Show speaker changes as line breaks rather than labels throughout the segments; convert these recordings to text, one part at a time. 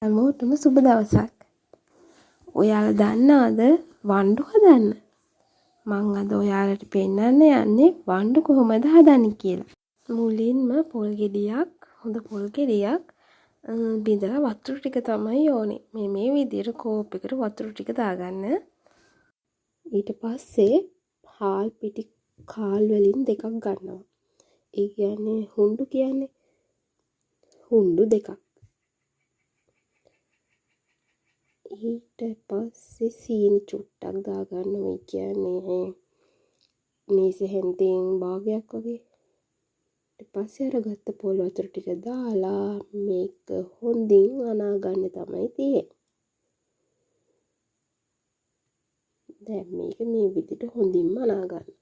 හැමෝටම සුබ දවසක්. ඔයාලා දන්නවද වණ්ඩු හදන්න? මං අද ඔයාලට පෙන්නන්න යන්නේ වණ්ඩු කොහොමද හදන්නේ කියලා. මුලින්ම හොඳ පොල් ගෙඩියක් බිඳලා වතුර ටික තමයි ඕනේ. මේ විදිහට කෝප් එකට වතුර ටික දාගන්න. ඊට පස්සේ හාල් පිටි කාල් වලින් දෙකක් ගන්නවා. ඒ කියන්නේ හුණ්ඩු දෙකක්. ඊට පස්සේ සීනි චුට්ටක් දාගන්නවා. ඒ කියන්නේ මේසෙ හැන්දෙන් භාගයක් වගේ. ඊට පස්සේ අර ගත්ත පොල් වතුර ටික දාලා මේක හොඳින් අනා ගන්න තමයි තියෙන්නේ. දැන් මේක මේ විදිහට හොඳින්ම අනා ගන්න.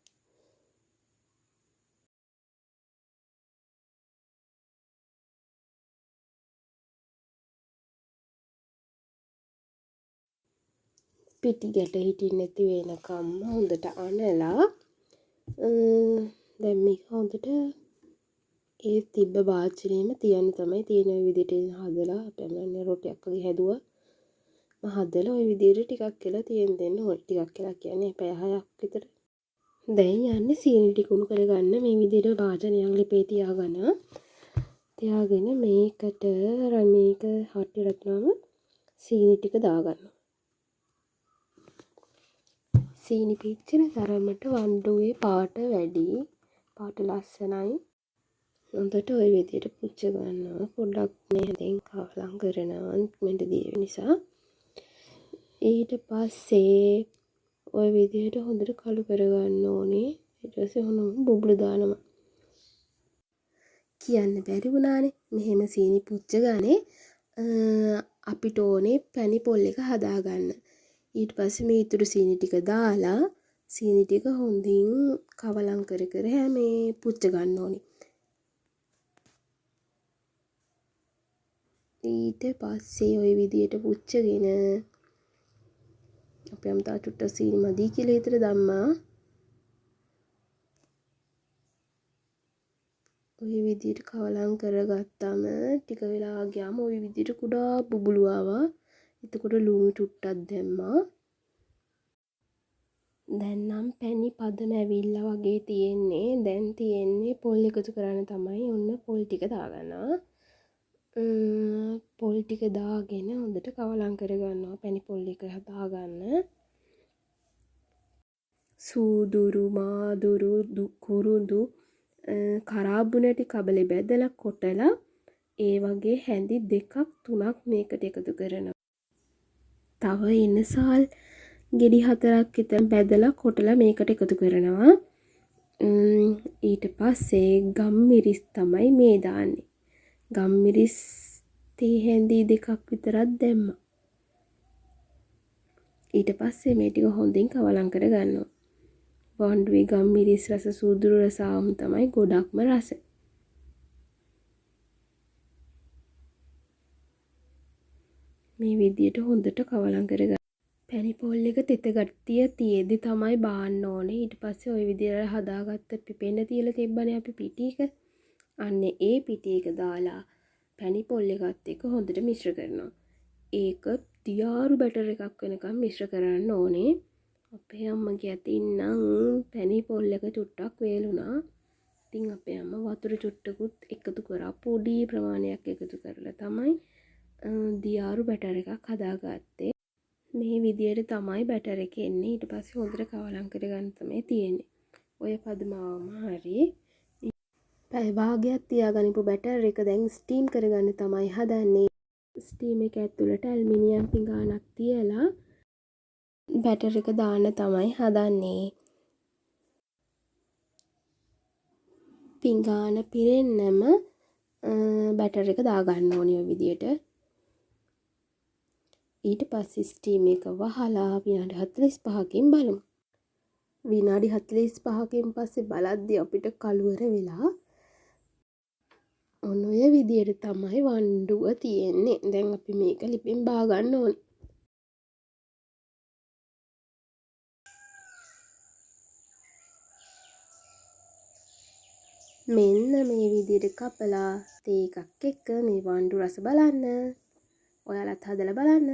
පිටි ගැට හිටින්නේ නැති වෙනකම්ම හොඳට අනලා දැන් මේක හොඳට ඒ තිබ්බ වාචනයේම තියන්න තමයි තියෙන. ওই විදිහට හදලා අපෙන් රොටියක් වගේ හැදුවා. මම හදලා ওই විදිහට ටිකක් කියලා තියෙන්න දෙන්න ඕනේ. ටිකක් කියලා කියන්නේ පැය 6ක් විතර. දැන් යන්නේ සීනි ටික උණු කරගන්න. මේ විදිහට වාචනයක් ලිපේ තියාගෙන මේකට මේක හටියට නම් සීනි ටික දාගන්න. සීනි පිච්චෙන තරමට වණ්ඩුවේ පාට වැඩි. පාට ලස්සනයි. හොඳට ওই විදිහට පුච්ච ගන්නවා. පොඩ්ඩක් මෙහෙන් කවලම් කරනවා මෙන්න දිය නිසා. ඊට පස්සේ ওই විදිහට හොඳට කළු කරගන්න ඕනේ. ඊට පස්සේ බුබුලු දානවා. කියන්න බැරි වුණානේ. මෙහෙම සීනි පුච්ච ගානේ අපිට ඕනේ පැණි පොල් එක හදාගන්න. ඊට පස්සේ මේ ඉතුරු සීනි ටික දාලා සීනි ටික හොඳින් කවලම් කර මේ පුච්ච ගන්න ඕනේ. ඊට පස්සේ ওই විදියට පුච්චගෙන අපි අම්තා චුට්ටක් සීනි මදි කියලා හිතට දැම්මා. ওই විදියට කවලම් කරගත්තාම ටික වෙලා ගියාම ওই විදියට කුඩා බුබුලු ආවා. එතකොට ලුණු චුට්ටක් දැම්මා. දැන් නම් පැණි පදම ඇවිල්ලා වගේ තියෙන්නේ. දැන් තියෙන්නේ පොල් එකතු කරන්න තමයි. ඔන්න පොල් ටික දාගන්නවා. පොල් ටික දාගෙන හොඳට කවලම් කරගන්නවා. පැණි පොල් එක හදාගන්න. සූදුරු මාදුරු කුරුඳු කරාබු නැටි කබලේ බැදලා කොටලා ඒ වගේ හැඳි 2ක් 3ක් මේකට එකතු කරනවා. තව ඉනසාල් ගෙඩි 4ක් විතර බැදලා කොටලා මේකට එකතු කරනවා. ඊට පස්සේ ගම්මිරිස් තමයි මේ දාන්නේ. ගම්මිරිස් තේ හැඳි 2ක් විතරක් දැම්මා. ඊට පස්සේ මේ ටික හොඳින් කවලම් කරගන්නවා. වණ්ඩුවේ ගම්මිරිස් රස සූදුරු රස ආවම තමයි ගොඩක්ම රස. මේ විදියට හොඳට කවලම් කරගන්න. පැණි පොල් එක තෙත ගතිය තියෙද්දි තමයි බාන්න ඕනේ. ඊට පස්සේ ওই විදියට හදාගත්ත පිපෙන්න තියලා තිබ්බනේ අපි පිටි එක. අන්න ඒ පිටි එක දාලා පැණි පොල් එකත් එක්ක හොඳට මිශ්‍ර කරනවා. ඒක දියාරු බැටර් එකක් වෙනකම් මිශ්‍ර කරන්න ඕනේ. අපේ අම්මගේ අතින් නම් පැණි පොල් එක චුට්ටක් වේලුණා. ඉතින් අපේ අම්මා වතුර චුට්ටකුත් එකතු කරා. පොඩි ප්‍රමාණයක් එකතු කරලා තමයි දියාරු බැටර් එකක් හදාගත්තේ. මේ විදියට තමයි බැටර් එක එන්නේ. ඊට පස්සේ හොඳට කවලම් කරගන්න තමයි තියෙන්නේ. ඔය පදමාවම හරි. පැය භාගයක් තියාගනිපු බැටර් එක දැන් ස්ටීම් කරගන්න තමයි හදන්නේ. ස්ටීම් එක ඇතුළට ඇල්මිනියම් පිඟානක් තියලා බැටර් එක දාන්න තමයි හදන්නේ. පිඟාන පිරෙන්නම බැටර් එක දාගන්න ඕනේ ඔය විදියට. ඊට පස්සේ ස්ටීම් එක වහලා විනාඩි 45කින් බලමු. විනාඩි 45කින් පස්සේ බලද්දී අපිට කළුවර වෙලා ඔන්න ඔය විදියට තමයි වණ්ඩුව තියෙන්නේ. දැන් අපි මේක ලිපෙන් බා ගන්න ඕනේ. මෙන්න මේ විදියට කපලා තේ එකක් එක්ක මේ වණ්ඩු රස බලන්න. ඔයාලත් හදලා බලන්න.